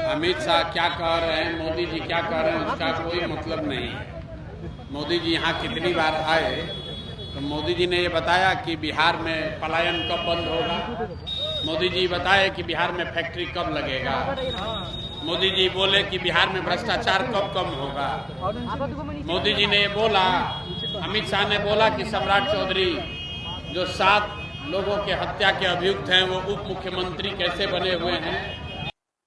अमित शाह क्या कह रहे हैं, मोदी जी क्या कह रहे हैं, उसका कोई मतलब नहीं है। मोदी जी यहाँ कितनी बार आए तो मोदी जी ने ये बताया कि बिहार में पलायन कब बंद होगा। मोदी जी बताए कि बिहार में फैक्ट्री कब लगेगा। मोदी जी बोले कि बिहार में भ्रष्टाचार कब कम होगा। मोदी जी ने ये बोला, अमित शाह ने बोला कि सम्राट चौधरी जो 7 लोगों के हत्या के अभियुक्त हैं वो उप मुख्यमंत्री कैसे बने हुए हैं।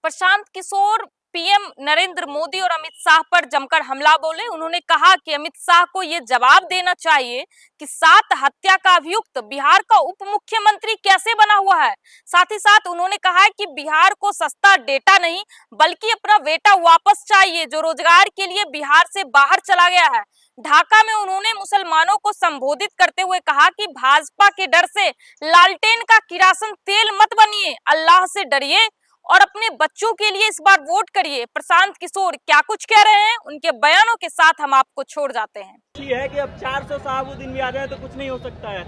प्रशांत किशोर पीएम नरेंद्र मोदी और अमित शाह पर जमकर हमला बोले। उन्होंने कहा कि अमित शाह को ये जवाब देना चाहिए कि 7 हत्या का अभियुक्त बिहार का उप मुख्यमंत्री कैसे बना हुआ है। साथ ही साथ उन्होंने कहा कि बिहार को सस्ता डेटा नहीं बल्कि अपना बेटा वापस चाहिए जो रोजगार के लिए बिहार से बाहर चला गया है। ढाका में उन्होंने मुसलमानों को संबोधित करते हुए कहा कि भाजपा के डर से लालटेन का किरासन तेल मत बनिए, अल्लाह से डरिए और अपने बच्चों के लिए इस बार वोट करिए। प्रशांत किशोर क्या कुछ कह रहे हैं, उनके बयानों के साथ हम आपको छोड़ जाते हैं। ये है कि अब 400 शहाबुद्दीन भी आ जाए तो कुछ नहीं हो सकता है।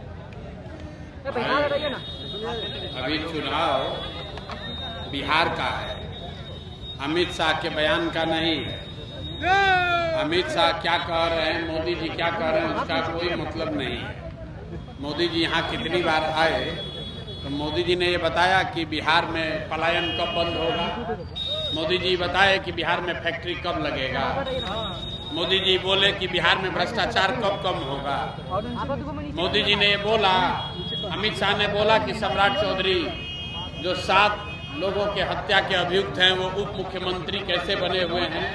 अभी चुनाव बिहार का है, अमित शाह के बयान का नहीं है। अमित शाह क्या कह रहे हैं, मोदी जी क्या कह रहे हैं, उसका कोई मतलब नहीं है। मोदी जी यहाँ कितनी बार आए तो मोदी जी ने ये बताया कि बिहार में पलायन कब बंद होगा। मोदी जी बताए कि बिहार में फैक्ट्री कब लगेगा। मोदी जी बोले कि बिहार में भ्रष्टाचार कब कम होगा। मोदी जी ने ये बोला, अमित शाह ने बोला कि सम्राट चौधरी जो 7 लोगों के हत्या के अभियुक्त हैं वो उप मुख्यमंत्री कैसे बने हुए हैं।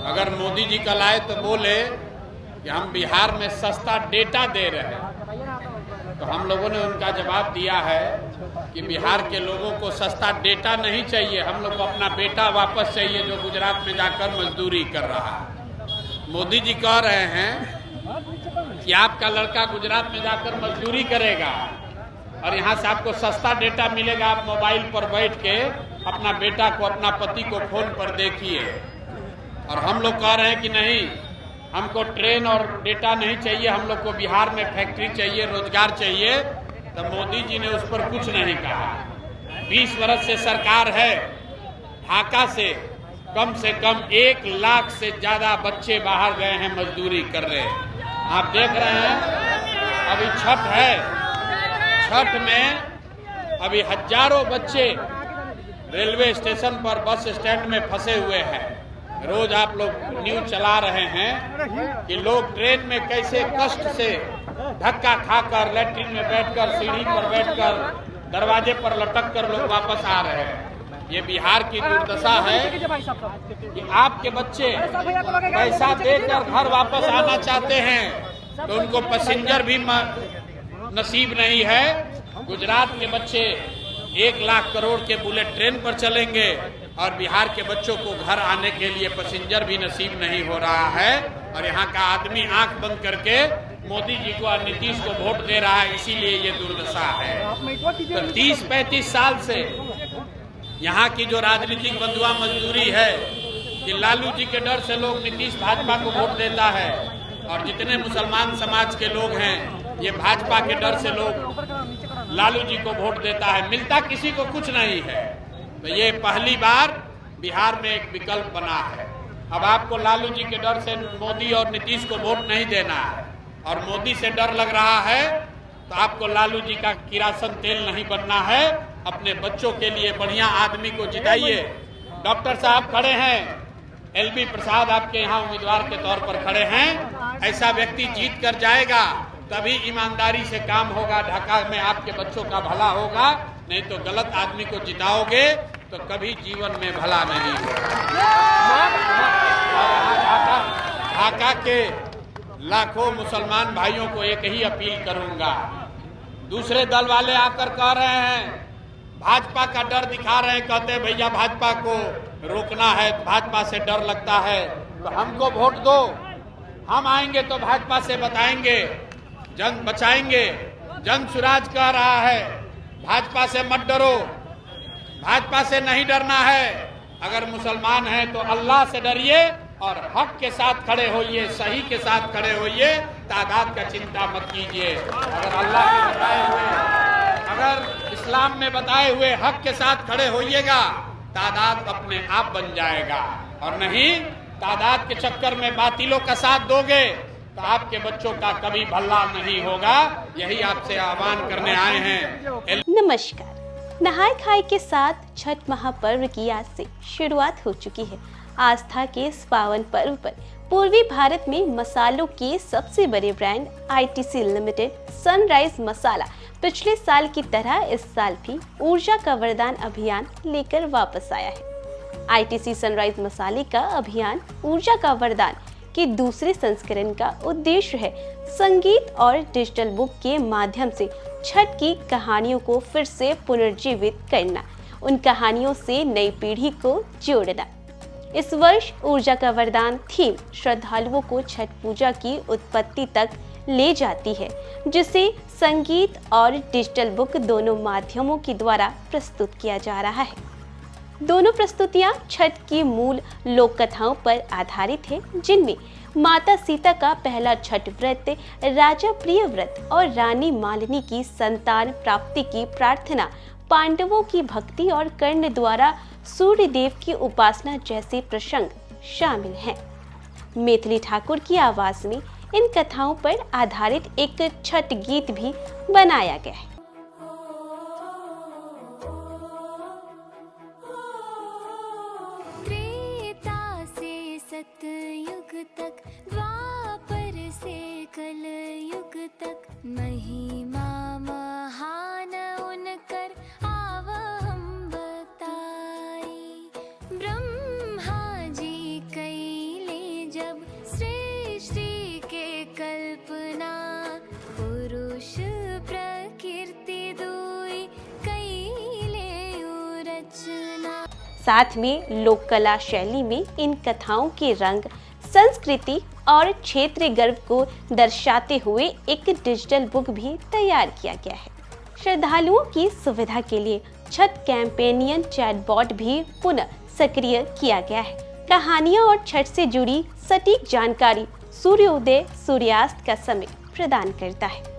अगर मोदी जी कल आए तो बोले कि हम बिहार में सस्ता डेटा दे रहे हैं, तो हम लोगों ने उनका जवाब दिया है कि बिहार के लोगों को सस्ता डेटा नहीं चाहिए, हम लोग को अपना बेटा वापस चाहिए जो गुजरात में जाकर मजदूरी कर रहा है। मोदी जी कह रहे हैं कि आपका लड़का गुजरात में जाकर मजदूरी करेगा और यहाँ से आपको सस्ता डेटा मिलेगा, आप मोबाइल पर बैठ के अपना बेटा को, अपना पति को फोन पर देखिए। और हम लोग कह रहे हैं कि नहीं, हमको ट्रेन और डेटा नहीं चाहिए, हम लोग को बिहार में फैक्ट्री चाहिए, रोजगार चाहिए। तो मोदी जी ने उस पर कुछ नहीं कहा। 20 वर्ष से सरकार है, ढाका से कम 1 लाख से ज्यादा बच्चे बाहर गए हैं, मजदूरी कर रहे हैं। आप देख रहे हैं अभी छठ है, छठ में अभी हजारों बच्चे रेलवे स्टेशन पर, बस स्टैंड में फंसे हुए हैं। रोज आप लोग न्यूज चला रहे हैं कि लोग ट्रेन में कैसे कष्ट से धक्का खाकर, लैट्रिन में बैठकर, सीढ़ी पर बैठकर, दरवाजे पर लटक कर लोग वापस आ रहे हैं। ये बिहार की दुर्दशा है कि आपके बच्चे पैसा देकर घर वापस आना चाहते हैं तो उनको पैसेंजर भी नसीब नहीं है। गुजरात के बच्चे 1 लाख करोड़ के बुलेट ट्रेन पर चलेंगे और बिहार के बच्चों को घर आने के लिए पैसेंजर भी नसीब नहीं हो रहा है। और यहाँ का आदमी आंख बंद करके मोदी जी को और नीतीश को वोट दे रहा है, इसीलिए ये दुर्दशा है। तो 30-35 साल से यहाँ की जो राजनीतिक बंधुआ मजदूरी है कि लालू जी के डर से लोग नीतीश भाजपा को वोट देता है और जितने मुसलमान समाज के लोग हैं ये भाजपा के डर से लोग लालू जी को वोट देता है। मिलता किसी को कुछ नहीं है। तो ये पहली बार बिहार में एक विकल्प बना है। अब आपको लालू जी के डर से मोदी और नीतीश को वोट नहीं देना है और मोदी से डर लग रहा है तो आपको लालू जी का किरासन तेल नहीं बनना है। अपने बच्चों के लिए बढ़िया आदमी को जिताइए। डॉक्टर साहब खड़े हैं, LV प्रसाद आपके यहाँ उम्मीदवार के तौर पर खड़े हैं। ऐसा व्यक्ति जीत कर जाएगा तभी ईमानदारी से काम होगा, ढाका में आपके बच्चों का भला होगा। नहीं तो गलत आदमी को जिताओगे तो कभी जीवन में भला नहीं होगा। ढाका के लाखों मुसलमान भाइयों को एक ही अपील करूंगा। दूसरे दल वाले आकर कह रहे हैं, भाजपा का डर दिखा रहे हैं, कहते हैं भैया भाजपा को रोकना है, भाजपा से डर लगता है तो हमको वोट दो, हम आएंगे तो भाजपा से बताएंगे, जंग बचाएंगे। जन सुराज कह रहा है भाजपा से मत डरो, भाजपा से नहीं डरना है। अगर मुसलमान हैं तो अल्लाह से डरिए और हक के साथ खड़े होइए, सही के साथ खड़े होइए, तादाद का चिंता मत कीजिए। अगर अल्लाह के बताए हुए, अगर इस्लाम में बताए हुए हक के साथ खड़े होइएगा तादाद अपने आप बन जाएगा, और नहीं तादाद के चक्कर में बातिलों का साथ दोगे तो आपके बच्चों का कभी भला नहीं होगा। यही आपसे आह्वान करने आए हैं। नमस्कार। नहाय खाए के साथ छठ महापर्व की आज से शुरुआत हो चुकी है। आस्था के इस पावन पर्व पर पूर्वी भारत में मसालों के सबसे बड़े ब्रांड आईटीसी लिमिटेड सनराइज मसाला पिछले साल की तरह इस साल भी ऊर्जा का वरदान अभियान लेकर वापस आया है। आईटीसी सनराइज मसाले का अभियान ऊर्जा का वरदान के दूसरे संस्करण का उद्देश्य है संगीत और डिजिटल बुक के माध्यम से छठ की कहानियों को फिर से पुनर्जीवित करना, उन कहानियों से नई पीढ़ी को जोड़ना। इस वर्ष ऊर्जा का वरदान थीम श्रद्धालुओं को छठ पूजा की उत्पत्ति तक ले जाती है, जिसे संगीत और डिजिटल बुक दोनों माध्यमों के द्वारा प्रस्तुत किया जा रहा है। दोनों प्रस्तुतियां छठ की मूल लोक कथाओं पर आधारित है, जिनमें माता सीता का पहला छठ व्रत, राजा प्रिय व्रत और रानी मालिनी की संतान प्राप्ति की प्रार्थना, पांडवों की भक्ति और कर्ण द्वारा सूर्य देव की उपासना जैसे प्रसंग शामिल हैं। मैथिली ठाकुर की आवाज में इन कथाओं पर आधारित एक छठ गीत भी बनाया गया है। सतयुग तक, द्वापर से कल युग तक, महिमा महान उनकर आव हम बताई। ब्रह्मा जी कैले जब सृष्टि के कल्पना, पुरुष प्रकृति दुई कैले रचना। साथ में लोक कला शैली में इन कथाओं के रंग, संस्कृति और क्षेत्रीय गर्व को दर्शाते हुए एक डिजिटल बुक भी तैयार किया गया है। श्रद्धालुओं की सुविधा के लिए छठ कैंपेनियन चैटबॉट भी पुनः सक्रिय किया गया है। कहानियां और छठ से जुड़ी सटीक जानकारी सूर्योदय सूर्यास्त का समय प्रदान करता है।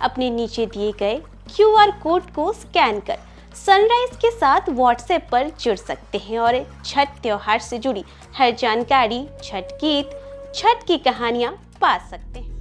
अपने नीचे दिए गए QR कोड को स्कैन कर सनराइज के साथ व्हाट्सएप पर जुड़ सकते हैं और छठ त्योहार से जुड़ी हर जानकारी, छठ गीत, छठ की कहानियां पा सकते हैं।